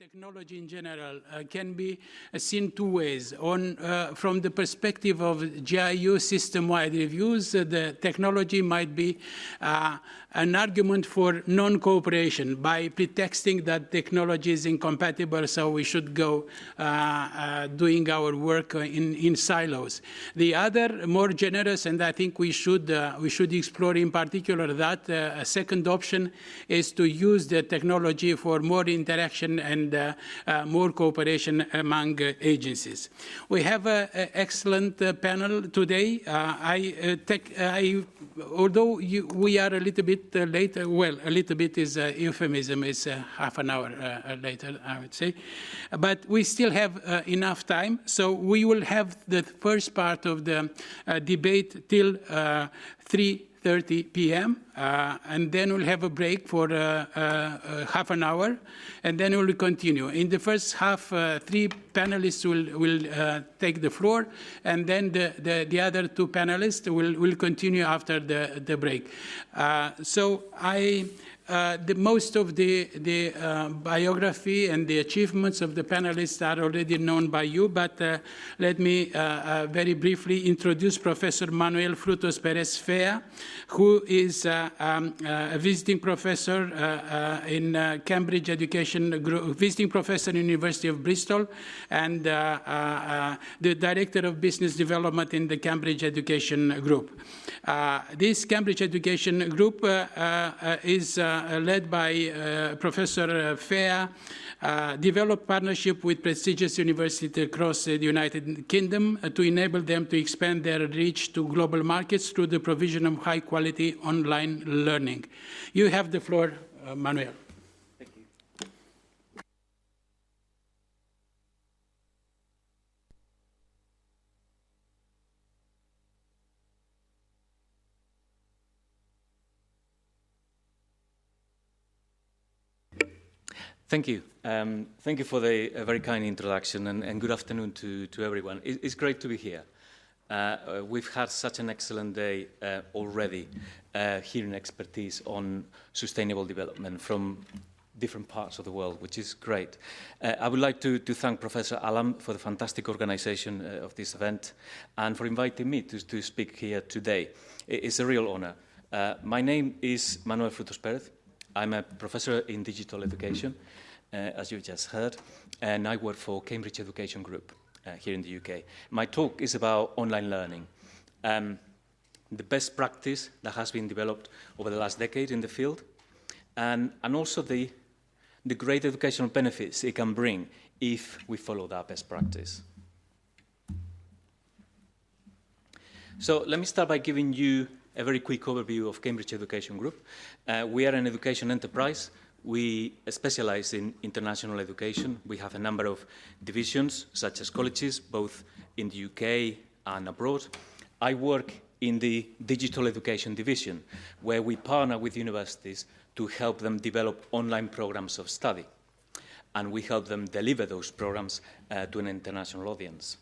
technology in general can be seen two ways. From the perspective of GIU system-wide reviews, the technology might be an argument for non-cooperation by pretexting that technology is incompatible, so we should go doing our work in silos. The other, more generous, and I think we should explore in particular that, a second option is to use the technology for more interaction and more cooperation among agencies. We have an excellent panel today. Although we are a little bit late, well, a little bit is a euphemism, it's half an hour later, I would say. But we still have enough time, so we will have the first part of the debate till 3:30 p.m., and then we'll have a break for half an hour, and then we'll continue. In the first half, three panelists will take the floor, and then the other two panelists will continue after the break. Most of the biography and the achievements of the panelists are already known by you, but let me very briefly introduce Professor Manuel Frutos-Perez Fea, who is a visiting professor in Cambridge Education Group, visiting professor in University of Bristol, and the Director of Business Development in the Cambridge Education Group. This Cambridge Education Group is led by Professor Fea, developed partnership with prestigious universities across the United Kingdom to enable them to expand their reach to global markets through the provision of high-quality online learning. You have the floor, Manuel. Thank you. Thank you. Thank you for the very kind introduction, and good afternoon to everyone. It's great to be here. We've had such an excellent day already, hearing expertise on sustainable development from different parts of the world, which is great. I would like to thank Professor Alam for the fantastic organization of this event and for inviting me to speak here today. It's a real honor. My name is Manuel Frutos-Perez. I'm a professor in digital education, as you just heard, and I work for Cambridge Education Group here in the UK. My talk is about online learning, the best practice that has been developed over the last decade in the field, and also the great educational benefits it can bring if we follow that best practice. So let me start by giving you a very quick overview of Cambridge Education Group. We are an education enterprise. We specialize in international education. We have a number of divisions, such as colleges, both in the UK and abroad. I work in the digital education division, where we partner with universities to help them develop online programs of study. And we help them deliver those programs to an international audience.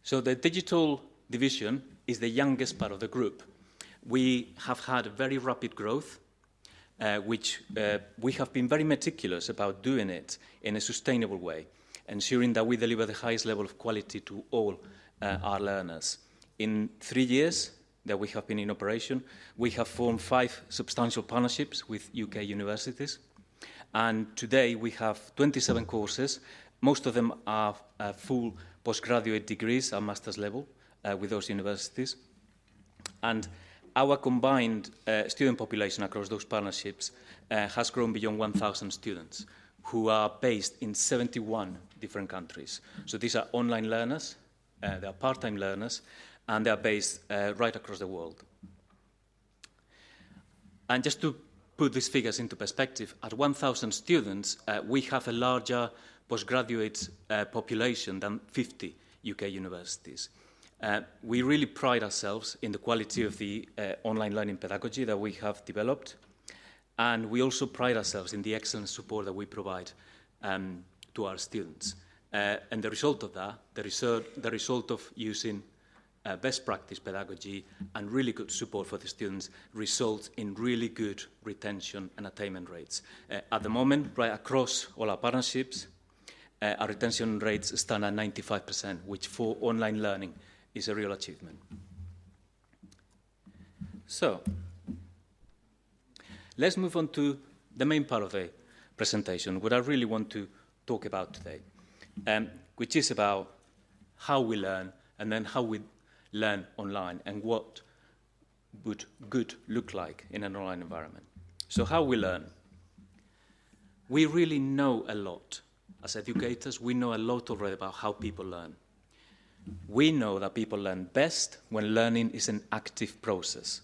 So the digital division is the youngest part of the group. We have had very rapid growth, which we have been very meticulous about doing it in a sustainable way, ensuring that we deliver the highest level of quality to all our learners. In 3 years that we have been in operation, we have formed 5 substantial partnerships with UK universities. And today we have 27 courses. Most of them are full postgraduate degrees at master's level with those universities. And our combined student population across those partnerships has grown beyond 1,000 students who are based in 71 different countries. So these are online learners, they are part-time learners, and they are based right across the world. And just to put these figures into perspective, at 1,000 students, we have a larger postgraduate population than 50 UK universities. We really pride ourselves in the quality of the online learning pedagogy that we have developed, and we also pride ourselves in the excellent support that we provide to our students. And the result of that, the result of using best practice pedagogy, and really good support for the students results in really good retention and attainment rates. At the moment, right across all our partnerships, our retention rates stand at 95%, which for online learning is a real achievement. So, let's move on to the main part of the presentation, what I really want to talk about today, which is about how we learn and then how we learn online and what would good look like in an online environment. So how we learn. We really know a lot. As educators, we know a lot already about how people learn. We know that people learn best when learning is an active process.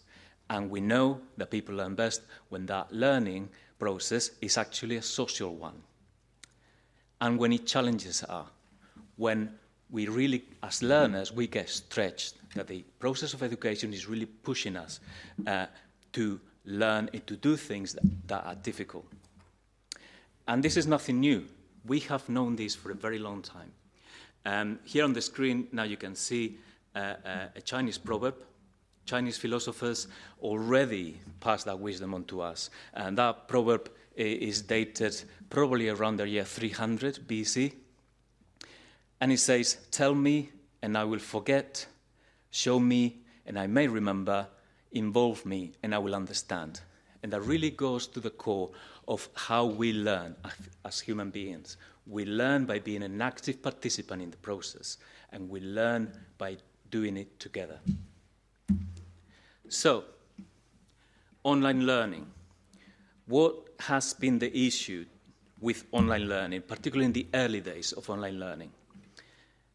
And we know that people learn best when that learning process is actually a social one. And when it challenges us, when we really, as learners, we get stretched, that the process of education is really pushing us to learn and to do things that are difficult. And this is nothing new. We have known this for a very long time. Here on the screen, now you can see a Chinese proverb. Chinese philosophers already passed that wisdom on to us. And that proverb is dated probably around the year 300 BC. And it says, "Tell me, and I will forget. Show me, and I may remember. Involve me, and I will understand." And that really goes to the core of how we learn as human beings. We learn by being an active participant in the process, and we learn by doing it together. So, online learning. What has been the issue with online learning, particularly in the early days of online learning?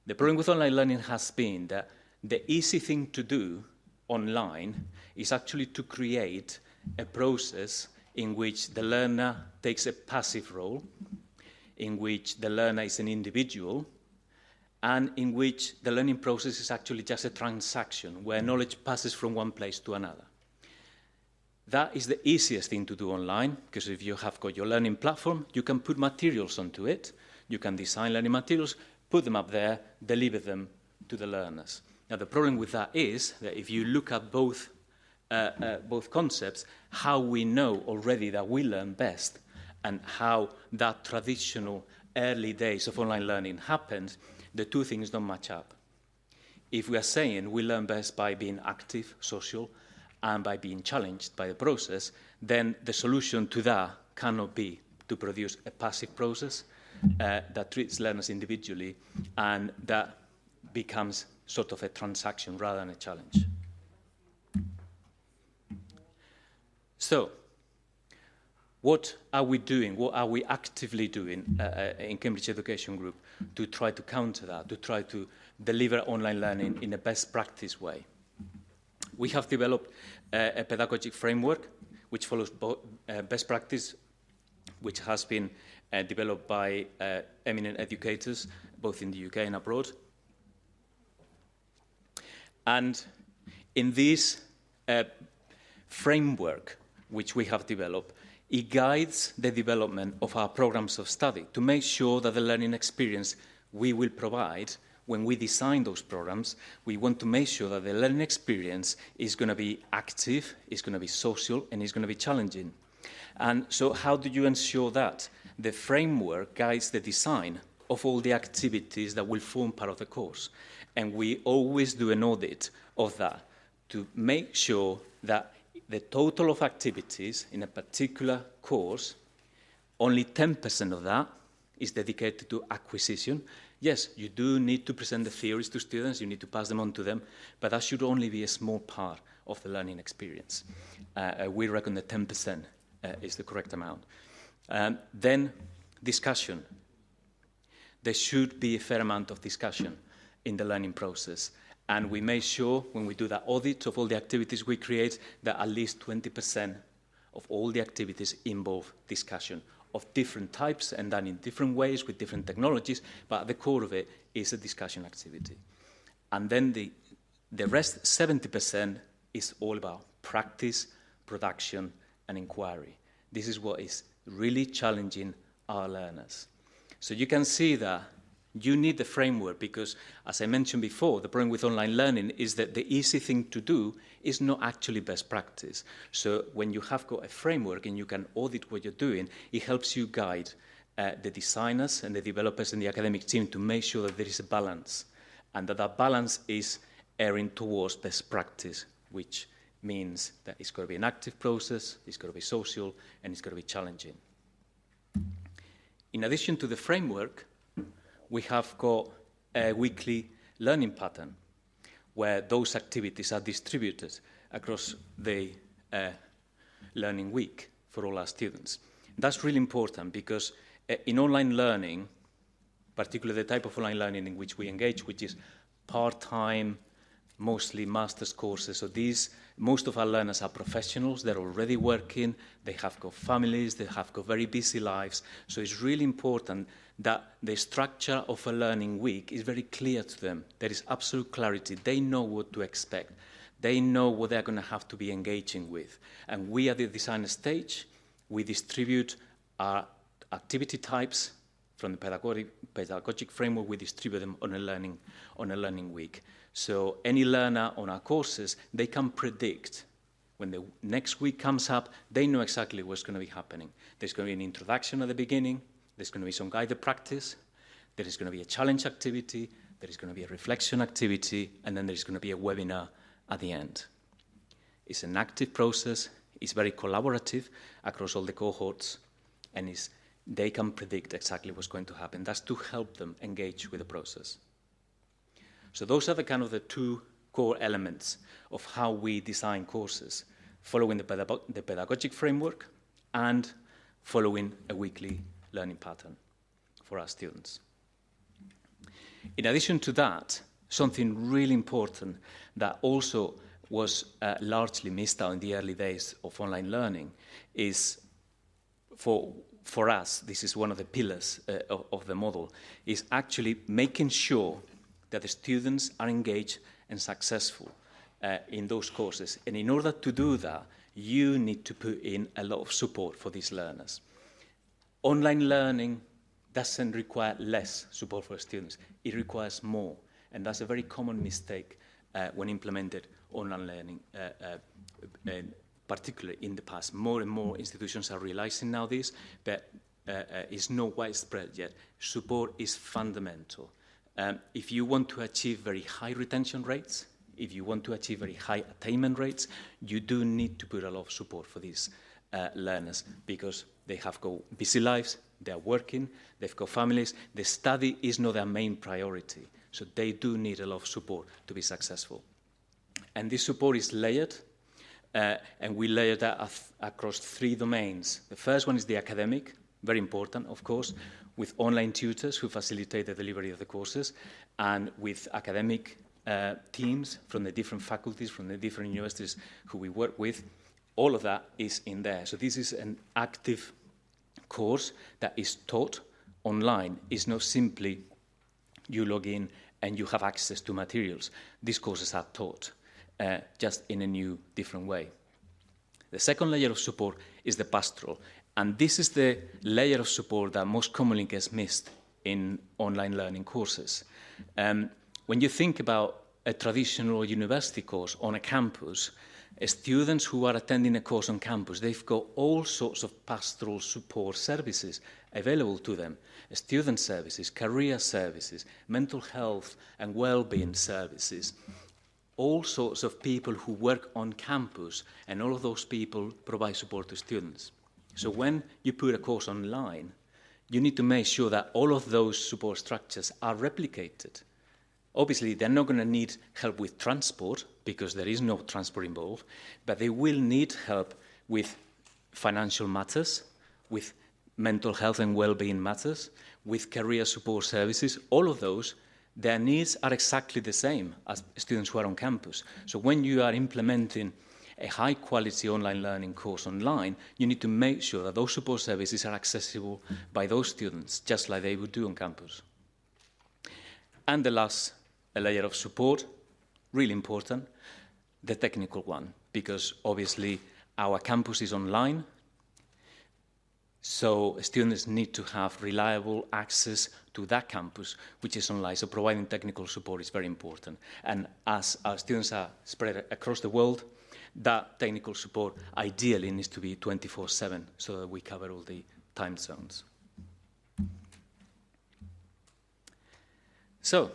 The problem with online learning has been that the easy thing to do online is actually to create a process in which the learner takes a passive role, in which the learner is an individual, and in which the learning process is actually just a transaction where knowledge passes from one place to another. That is the easiest thing to do online, because if you have got your learning platform, you can put materials onto it, you can design learning materials, put them up there, deliver them to the learners. Now, the problem with that is that if you look at both concepts, how we know already that we learn best and how that traditional early days of online learning happened, the two things don't match up. If we are saying we learn best by being active, social, and by being challenged by the process, then the solution to that cannot be to produce a passive process that treats learners individually and that becomes sort of a transaction rather than a challenge. So, what are we doing? What are we actively doing in Cambridge Education Group to try to counter that, to try to deliver online learning in a best practice way? We have developed a pedagogic framework which follows best practice, which has been developed by eminent educators, both in the UK and abroad. And in this framework which we have developed, it guides the development of our programs of study to make sure that the learning experience we will provide when we design those programs, we want to make sure that the learning experience is going to be active, is going to be social, and is going to be challenging. And so how do you ensure that? The framework guides the design of all the activities that will form part of the course. And we always do an audit of that to make sure that the total of activities in a particular course, only 10% of that is dedicated to acquisition. Yes, you do need to present the theories to students, you need to pass them on to them, but that should only be a small part of the learning experience. We reckon that 10% is the correct amount. Then discussion. There should be a fair amount of discussion in the learning process. And we make sure, when we do that audit of all the activities we create, that at least 20% of all the activities involve discussion of different types and done in different ways with different technologies, but at the core of it is a discussion activity. And then the rest, 70%, is all about practice, production, and inquiry. This is what is really challenging our learners. So you can see that You need the framework because, as I mentioned before, the problem with online learning is that the easy thing to do is not actually best practice. So when you have got a framework and you can audit what you're doing, it helps you guide the designers and the developers and the academic team to make sure that there is a balance, and that balance is erring towards best practice, which means that it's got to be an active process, it's got to be social, and it's got to be challenging. In addition to the framework, we have got a weekly learning pattern where those activities are distributed across the learning week for all our students. That's really important because in online learning, particularly the type of online learning in which we engage, which is part-time, mostly master's courses. So most of our learners are professionals, they're already working, they have got families, they have got very busy lives. So it's really important that the structure of a learning week is very clear to them. There is absolute clarity. They know what to expect. They know what they're going to have to be engaging with. And we at the design stage, we distribute our activity types from the pedagogic framework. We distribute them on a learning week. So any learner on our courses, they can predict when the next week comes up, they know exactly what's going to be happening. There's going to be an introduction at the beginning, there's going to be some guided practice, there is going to be a challenge activity, there is going to be a reflection activity, and then there's going to be a webinar at the end. It's an active process, it's very collaborative across all the cohorts, and they can predict exactly what's going to happen. That's to help them engage with the process. So those are the two core elements of how we design courses, following the pedagogic framework and following a weekly learning pattern for our students. In addition to that, something really important that also was largely missed out in the early days of online learning is, for us, this is one of the pillars of the model, is actually making sure that the students are engaged and successful in those courses. And in order to do that, you need to put in a lot of support for these learners. Online learning doesn't require less support for students. It requires more. And that's a very common mistake when implemented online learning, particularly in the past. More and more institutions are realizing now this, but it's not widespread yet. Support is fundamental. If you want to achieve very high retention rates, if you want to achieve very high attainment rates, you do need to put a lot of support for these learners because they have got busy lives, they're working, they've got families, the study is not their main priority. So they do need a lot of support to be successful. And this support is layered, and we layer that across 3 domains. The first one is the academic, very important, of course, with online tutors who facilitate the delivery of the courses, and with academic teams from the different faculties, from the different universities who we work with. All of that is in there. So this is an active course that is taught online. It's not simply you log in and you have access to materials. These courses are taught just in a new, different way. The second layer of support is the pastoral. And this is the layer of support that most commonly gets missed in online learning courses. When you think about a traditional university course on a campus, students who are attending a course on campus, they've got all sorts of pastoral support services available to them. Student services, career services, mental health and well-being services. All sorts of people who work on campus, and all of those people provide support to students. So when you put a course online, you need to make sure that all of those support structures are replicated. Obviously, they're not going to need help with transport, because there is no transport involved, but they will need help with financial matters, with mental health and well-being matters, with career support services. All of those, their needs are exactly the same as students who are on campus. So when you are implementing a high-quality online learning course online, you need to make sure that those support services are accessible by those students, just like they would do on campus. And the last layer of support, really important, the technical one, because obviously our campus is online. So students need to have reliable access to that campus, which is online. So providing technical support is very important. And as our students are spread across the world, that technical support ideally needs to be 24/7 so that we cover all the time zones. So,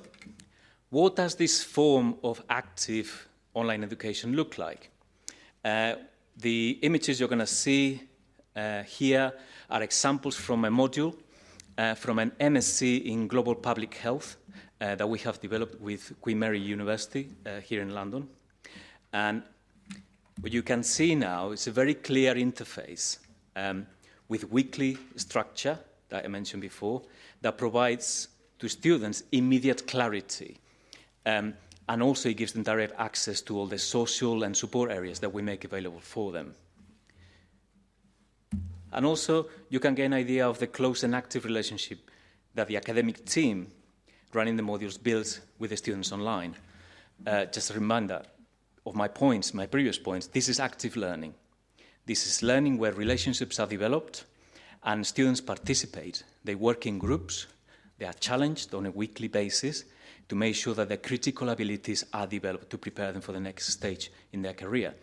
what does this form of active online education look like? The images you're going to see here are examples from a module from an MSc in Global Public Health that we have developed with Queen Mary University here in London. And what you can see now is a very clear interface with weekly structure that I mentioned before that provides to students immediate clarity. And also it gives them direct access to all the social and support areas that we make available for them. And also you can get an idea of the close and active relationship that the academic team running the modules builds with the students online. Just a reminder of my points, my previous points, this is active learning. This is learning where relationships are developed and students participate. They work in groups, they are challenged on a weekly basis to make sure that their critical abilities are developed to prepare them for the next stage in their career.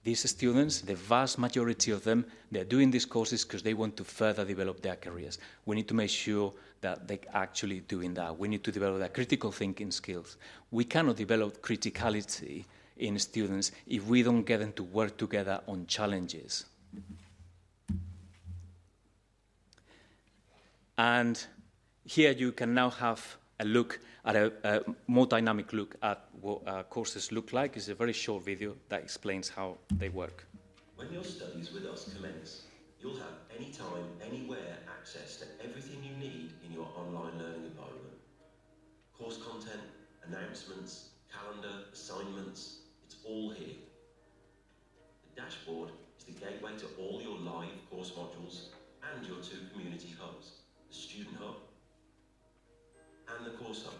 These students, the vast majority of them, they're doing these courses because they want to further develop their careers. We need to make sure that they're actually doing that. We need to develop their critical thinking skills. We cannot develop criticality in students if we don't get them to work together on challenges. And here you can now have a look at a more dynamic look at what our courses look like. It's a very short video that explains how they work. When your studies with us commence, you'll have anytime, anywhere access to everything you need in your online learning environment. Course content, announcements, calendar, assignments, it's all here. The dashboard is the gateway to all your live course modules and your two community hubs, the Student Hub and the Course Hub.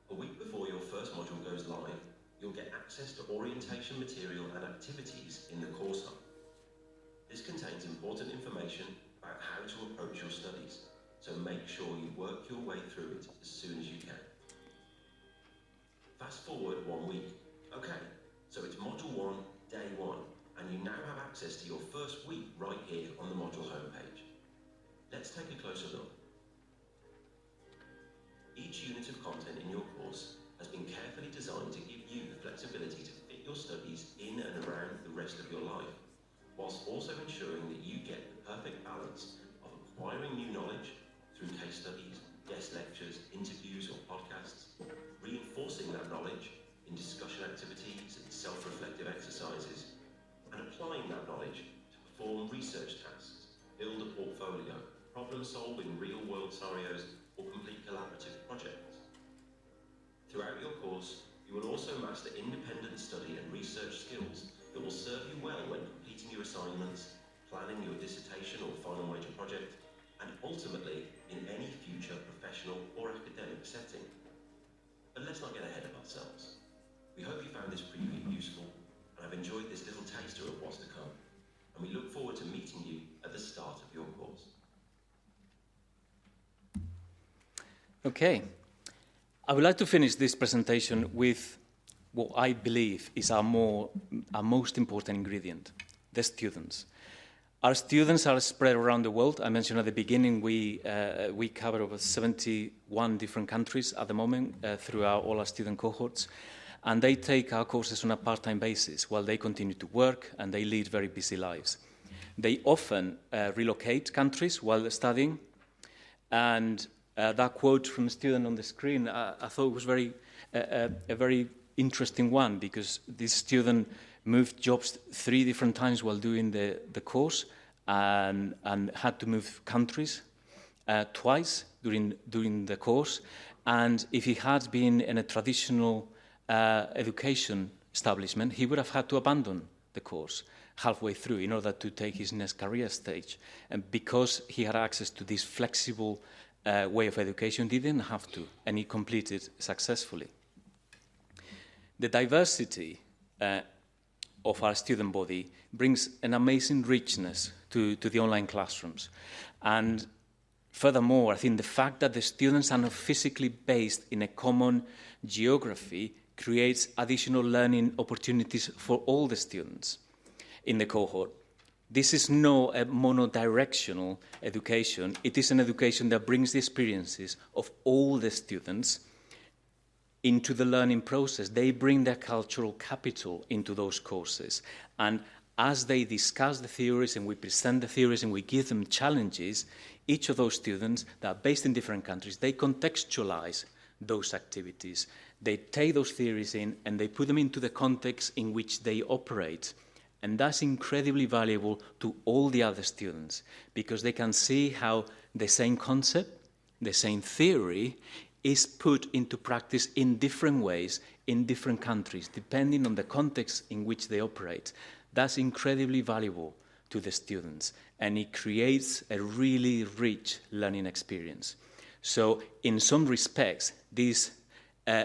A week before your first module goes live, you'll get access to orientation material and activities in the Course Hub. This contains important information about how to approach your studies, so make sure you work your way through it as soon as you can. Fast forward 1 week. Okay, so it's Module 1, Day 1, and you now have access to your first week right here on the module homepage. Let's take a closer look. Each unit of content in your course has been carefully designed to give you the flexibility to fit your studies in and around the rest of your life, whilst also ensuring that you get the perfect balance of acquiring new knowledge through case studies, guest lectures, interviews or podcasts, reinforcing that knowledge in discussion activities and self-reflective exercises, and applying that knowledge to perform research tasks, build a portfolio, problem solve in real-world scenarios, or complete collaborative projects. Throughout your course, you will also master independent study and research skills that will serve you well when completing your assignments, planning your dissertation or final major project, and ultimately in any future professional or academic setting. But let's not get ahead of ourselves. We hope you found this preview useful and have enjoyed this little taster of what's to come, and we look forward to meeting you at the start of your course. Okay, I would like to finish this presentation with what I believe is our most important ingredient, the students. Our students are spread around the world. I mentioned at the beginning we cover over 71 different countries at the moment throughout all our student cohorts, and they take our courses on a part-time basis while they continue to work and they lead very busy lives. They often relocate countries while studying, and that quote from a student on the screen, I thought was a very interesting one, because this student moved jobs 3 different times while doing the course and had to move countries twice during the course. And if he had been in a traditional education establishment, he would have had to abandon the course halfway through in order to take his next career stage. And because he had access to this flexible way of education, he didn't have to, and he completed successfully. The diversity of our student body brings an amazing richness to the online classrooms. And furthermore, I think the fact that the students are not physically based in a common geography creates additional learning opportunities for all the students in the cohort. This is not a monodirectional education. It is an education that brings the experiences of all the students into the learning process. They bring their cultural capital into those courses. And as they discuss the theories and we present the theories and we give them challenges, each of those students that are based in different countries, they contextualize those activities. They take those theories in and they put them into the context in which they operate. And that's incredibly valuable to all the other students because they can see how the same concept, the same theory is put into practice in different ways in different countries, depending on the context in which they operate. That's incredibly valuable to the students, and it creates a really rich learning experience. So in some respects, this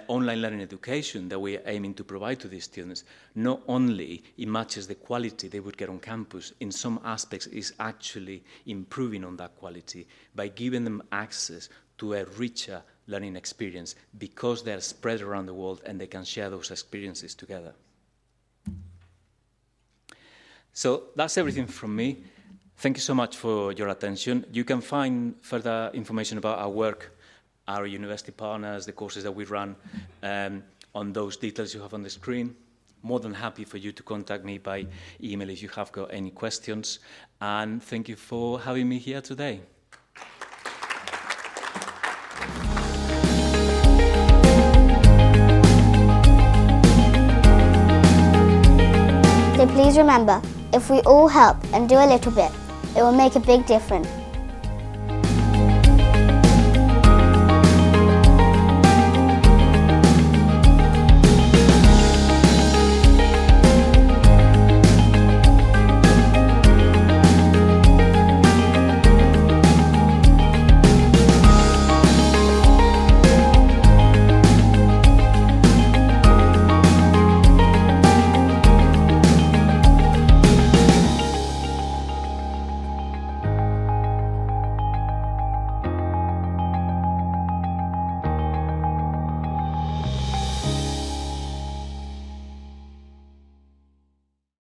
online learning education that we are aiming to provide to these students, not only it matches the quality they would get on campus, in some aspects is actually improving on that quality by giving them access to a richer learning experience because they're spread around the world and they can share those experiences together. So that's everything from me. Thank you so much for your attention. You can find further information about our work, our university partners, the courses that we run, on those details you have on the screen. More than happy for you to contact me by email if you have got any questions. And thank you for having me here today. So please remember, if we all help and do a little bit, it will make a big difference.